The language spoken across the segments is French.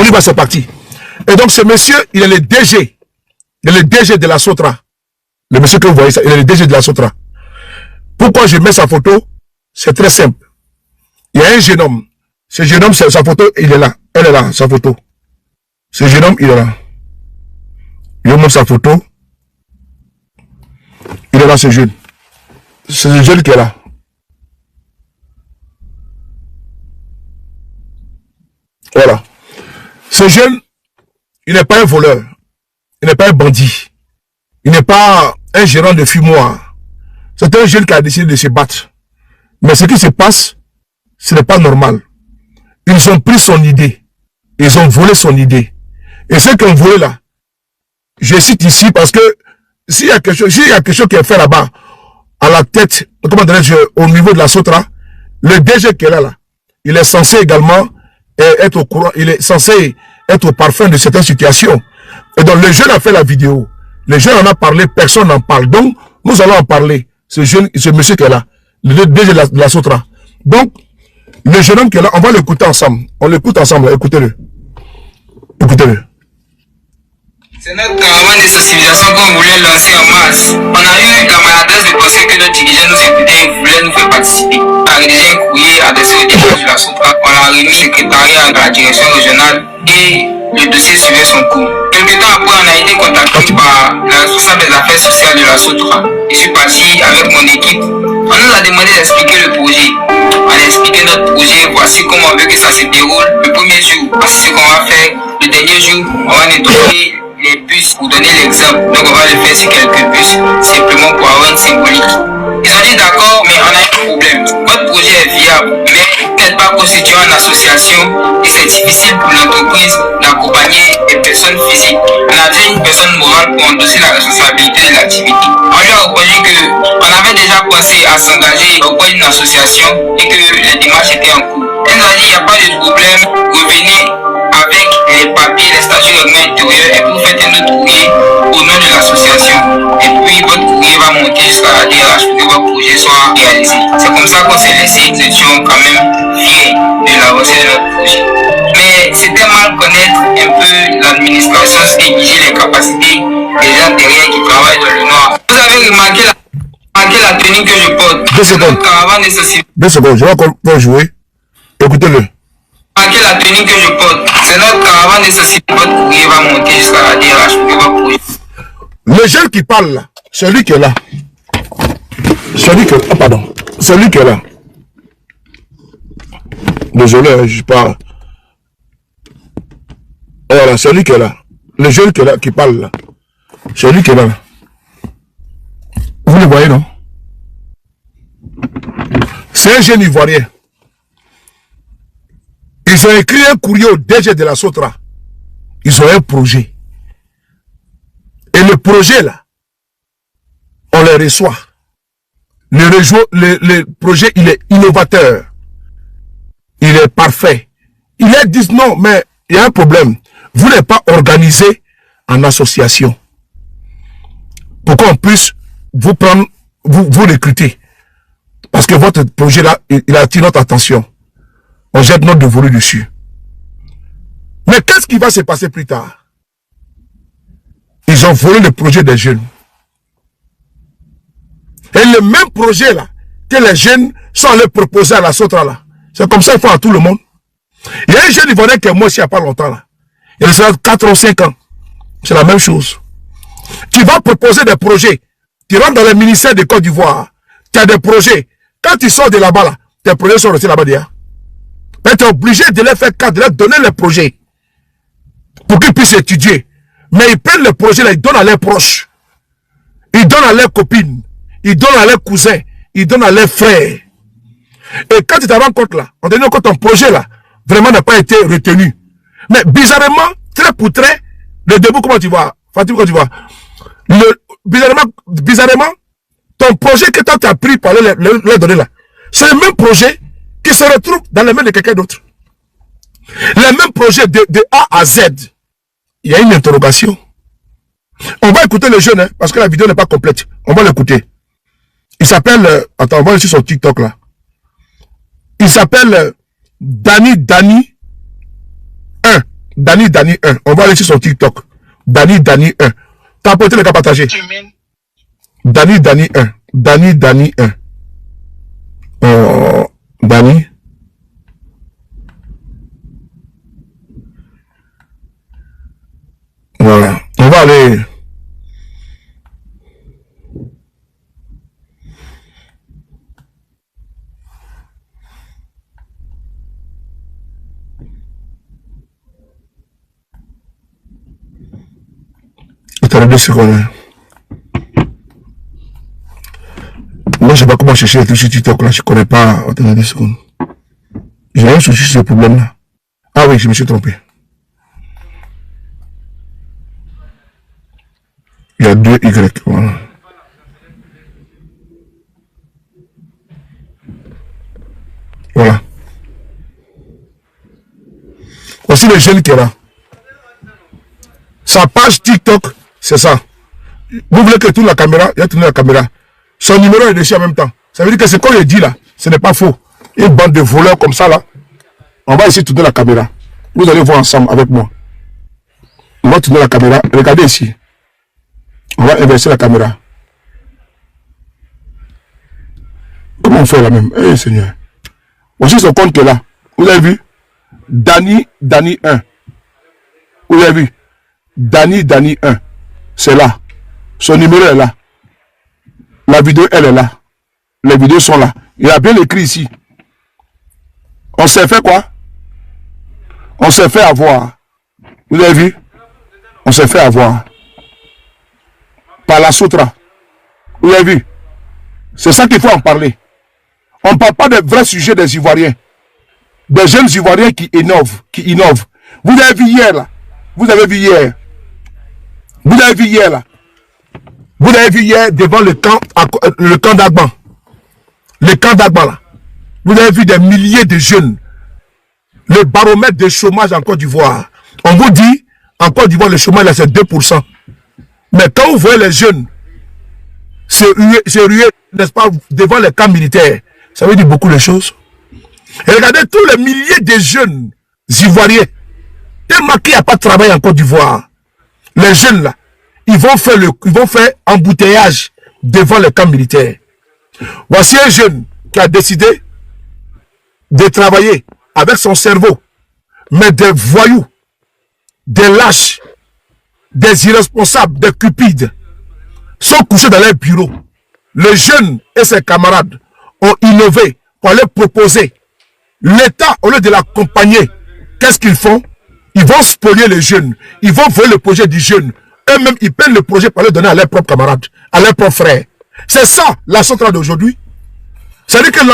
On y va, c'est parti. Et donc, ce monsieur, il est le DG. Il est le DG de la Sotra. Le monsieur que vous voyez, ça, il est le DG de la Sotra. Pourquoi je mets sa photo? C'est très simple. Il y a un jeune homme. Ce jeune homme, sa photo, il est là. Elle est là, sa photo. Ce jeune homme, il est là. Je montre sa photo. Il est là, ce jeune. C'est le jeune qui est là. Voilà. Ce jeune, il n'est pas un voleur. Il n'est pas un bandit. Il n'est pas un gérant de fumoir. C'est un jeune qui a décidé de se battre. Mais ce qui se passe, ce n'est pas normal. Ils ont pris son idée. Ils ont volé son idée. Et ce qu'on volé là, je cite ici parce que s'il y a quelque chose qui est fait là-bas, à la tête, comment dirais-je, au niveau de la Sotra, le DG qui est là, il est censé également être au courant, il est censé être au parfum de certaines situations. Et donc le jeune a fait la vidéo. Le jeune en a parlé, personne n'en parle. Donc, nous allons en parler. Ce monsieur qui est là, le DG de la Sotra. Donc, le jeune homme qui est là, on va l'écouter ensemble. On l'écoute ensemble, écoutez-le. Écoutez-le. C'est notre caravane de sensibilisation qu'on voulait lancer en masse. On a eu la maladresse de penser que nos dirigeants nous écoutaient et voulaient nous faire participer. On a rédigé un courrier adressé au DG de la Sotra. On l'a remis au secrétariat de la direction régionale et le dossier suivait son cours. Quelque temps après, on a été contacté par la responsable des affaires sociales de la Sotra. Je suis parti avec mon équipe. On nous a demandé d'expliquer le projet. On a expliqué notre projet, voici comment on veut que ça se déroule. Le premier jour, voici ce qu'on va faire. Le dernier jour, on va nettoyer les bus pour donner l'exemple. Donc on va le faire sur quelques bus, simplement pour avoir une symbolique. Ils ont dit d'accord, mais on a un problème. Votre projet est viable, mais vous n'êtes pas constitué en association et c'est difficile pour l'entreprise d'accompagner des personnes physiques. On avait une personne morale pour endosser la responsabilité de l'activité. On lui a répondu qu'on avait déjà pensé à s'engager auprès d'une association et que les démarches étaient en cours. Elle nous a dit il n'y a pas de problème, revenez avec les papiers, les statuts règlement intérieur et vous faites un autre courrier au nom de l'association. Et puis votre courrier va monter jusqu'à la DRH pour que votre projet soit réalisé. C'est comme ça qu'on s'est laissé. Nous étions quand même fiers de l'avancée de notre projet. Mais c'était mal connaître un peu l'administration et négliger les capacités des gens derrière qui travaillent dans le noir. Vous avez remarqué la tenue que je porte. 2 secondes. 2 secondes, je vais jouer. Écoutez-le. Remarquez la tenue que je porte. C'est notre caravane de société. Votre courrier va monter jusqu'à la DRH pour que votre projet. Le jeune qui parle là, celui qui est là. Celui qui est là. Oh, pardon. Celui qui est là. Désolé, je parle. Voilà, celui qui est là. Le jeune qui est là, qui parle là. Celui qui est là. Vous le voyez, non? C'est un jeune ivoirien. Ils ont écrit un courrier au DG de la Sotra. Ils ont un projet. Et le projet là, on le reçoit. Le projet, il est innovateur. Il est parfait. Ils leur disent non, mais il y a un problème. Vous n'êtes pas organisé en association. Pour qu'on puisse vous prendre, vous recruter. Parce que votre projet là, il attire notre attention. On jette notre dévolu dessus. Mais qu'est-ce qui va se passer plus tard? Ils ont volé le projet des jeunes. Et le même projet là, que les jeunes sont allés proposer à la Sotra là. C'est comme ça qu'ils font à tout le monde. Il y a un jeune ivoirien qui est mort il n'y a pas longtemps là. Il a 4 ou 5 ans. C'est la même chose. Tu vas proposer des projets. Tu rentres dans le ministère de Côte d'Ivoire. Tu as des projets. Quand tu sors de là-bas là, tes projets sont restés là-bas déjà. Mais tu es obligé de les faire cadre, de leur donner les projets. Pour qu'ils puissent étudier. Mais ils prennent les projets là, ils donnent à leurs proches. Ils donnent à leurs copines. Ils donnent à leurs cousins. Ils donnent à leurs frères. Et quand tu te rends compte là, on te dit que ton projet là, vraiment n'a pas été retenu. Mais bizarrement, trait pour trait, le début, comment tu vois? Fatima, comment tu vois? Bizarrement, ton projet que toi tu as pris par les donner là, c'est le même projet qui se retrouve dans les mains de quelqu'un d'autre. Le même projet de A à Z. Il y a une interrogation. On va écouter le jeune, hein, parce que la vidéo n'est pas complète. On va l'écouter. Il s'appelle, attends, on va aller sur son TikTok là. Il s'appelle Dani 1. Dani 1. On va aller sur son TikTok. Dani 1. T'as apporté le cas partagé. Dani 1. Dani 1. Dani. Voilà. On va aller. Attendez 2 secondes. Moi, je sais pas comment chercher les trucs sur TikTok là. Je connais pas. Attendez 2 secondes. J'ai un souci sur ce problème là. Ah oui, je me suis trompé. Il y a 2 Y. Voilà. Voilà. Aussi le jeune qui est là. Sa page TikTok, c'est ça. Vous voulez que tourne la caméra, il a tourné la caméra. Son numéro est dessus en même temps. Ça veut dire que ce qu'on lui dit là, ce n'est pas faux. Une bande de voleurs comme ça là. On va essayer de tourner la caméra. Vous allez voir ensemble avec moi. On va tourner la caméra. Regardez ici. On va inverser la caméra. Comment on fait là même? Eh Seigneur. Voici son compte là. Vous avez vu? Dani 1. Vous avez vu? Dani 1. C'est là. Son numéro est là. La vidéo, elle est là. Les vidéos sont là. Il a bien écrit ici. On s'est fait quoi? On s'est fait avoir. Vous avez vu? On s'est fait avoir. Par la Soutra. Vous avez vu? C'est ça qu'il faut en parler. On ne parle pas des vrais sujets des Ivoiriens. Des jeunes Ivoiriens qui innovent. Vous avez vu hier là. Vous avez vu hier. Vous avez vu hier là. Vous avez vu hier devant le camp d'Agban. Le camp d'Agban là. Vous avez vu des milliers de jeunes. Le baromètre de chômage en Côte d'Ivoire. On vous dit, en Côte d'Ivoire, le chômage là c'est 2%. Mais quand vous voyez les jeunes se ruer, n'est-ce pas, devant les camps militaires, ça veut dire beaucoup de choses. Et regardez tous les milliers de jeunes Ivoiriens. Tellement qu'il n'y a pas de travail en Côte d'Ivoire. Les jeunes là, ils vont faire embouteillage devant les camps militaires. Voici un jeune qui a décidé de travailler avec son cerveau, mais des voyous, des lâches, des irresponsables, des cupides sont couchés dans leur bureau. Le jeune et ses camarades ont innové pour aller proposer. L'État, au lieu de l'accompagner, qu'est-ce qu'ils font? Ils vont spolier les jeunes. Ils vont voler le projet du jeune. Eux-mêmes, ils prennent le projet pour le donner à leurs propres camarades, à leurs propres frères. C'est ça, la centrale d'aujourd'hui. C'est-à-dire que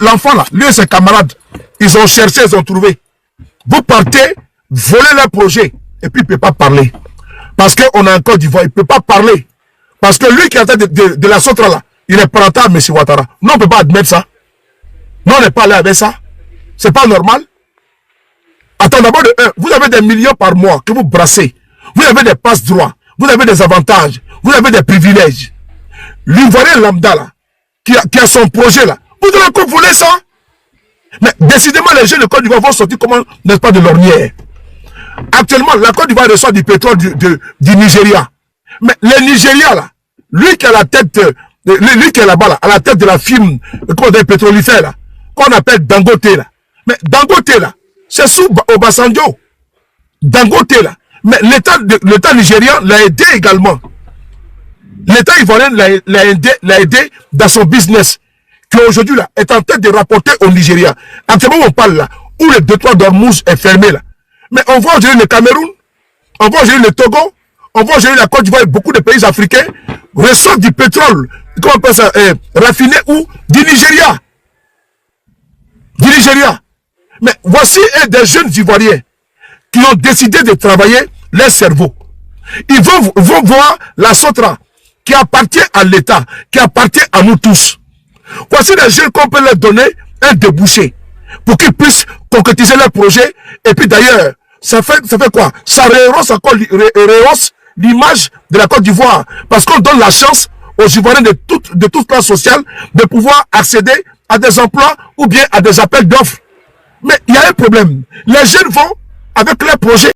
l'enfant là, lui et ses camarades, ils ont cherché, ils ont trouvé. Vous partez, volez leur projet, et puis il ne peut pas parler. Parce qu'on a en Côte d'Ivoire, il ne peut pas parler. Parce que lui qui est en tête de la centrale là, il est parental, M. Ouattara. Non, on ne peut pas admettre ça. Non, on n'est pas allé avec ça. C'est pas normal. Attends, d'abord de 1, vous avez des millions par mois que vous brassez. Vous avez des passe-droits. Vous avez des avantages. Vous avez des privilèges. L'Ivoirien lambda là, qui a son projet là, vous devez encore voler ça. Mais décidément, les jeunes de Côte d'Ivoire vont sortir comment, n'est-ce pas, de l'ornière. Actuellement, la Côte d'Ivoire reçoit du pétrole du Nigeria. Mais le Nigeria là, lui qui a la tête, lui qui est là-bas là, à la tête de la firme, des pétrolifères là, qu'on appelle Dangote là. Mais Dangote là, c'est sous Obasanjo. Dangote là. Mais l'État nigérien l'a aidé également. L'État ivoirien l'a aidé dans son business, qui aujourd'hui là est en train de rapporter au Nigeria. Actuellement, on parle là, où le détroit d'Ormuz est fermé là. Mais on voit aujourd'hui le Cameroun, on voit aujourd'hui le Togo, on voit aujourd'hui la Côte d'Ivoire et beaucoup de pays africains reçoivent du pétrole, comment on appelle ça, raffiné ou du Nigeria. Du Nigeria. Mais voici des jeunes Ivoiriens qui ont décidé de travailler leur cerveau. Ils vont voir la Sotra qui appartient à l'État, qui appartient à nous tous. Voici des jeunes qu'on peut leur donner un débouché pour qu'ils puissent concrétiser leur projet. Et puis d'ailleurs, ça fait quoi? Ça rehausse l'image de la Côte d'Ivoire. Parce qu'on donne la chance aux Ivoiriens de toute classe sociale de pouvoir accéder à des emplois ou bien à des appels d'offres. Mais il y a un problème. Les jeunes vont avec leurs projets.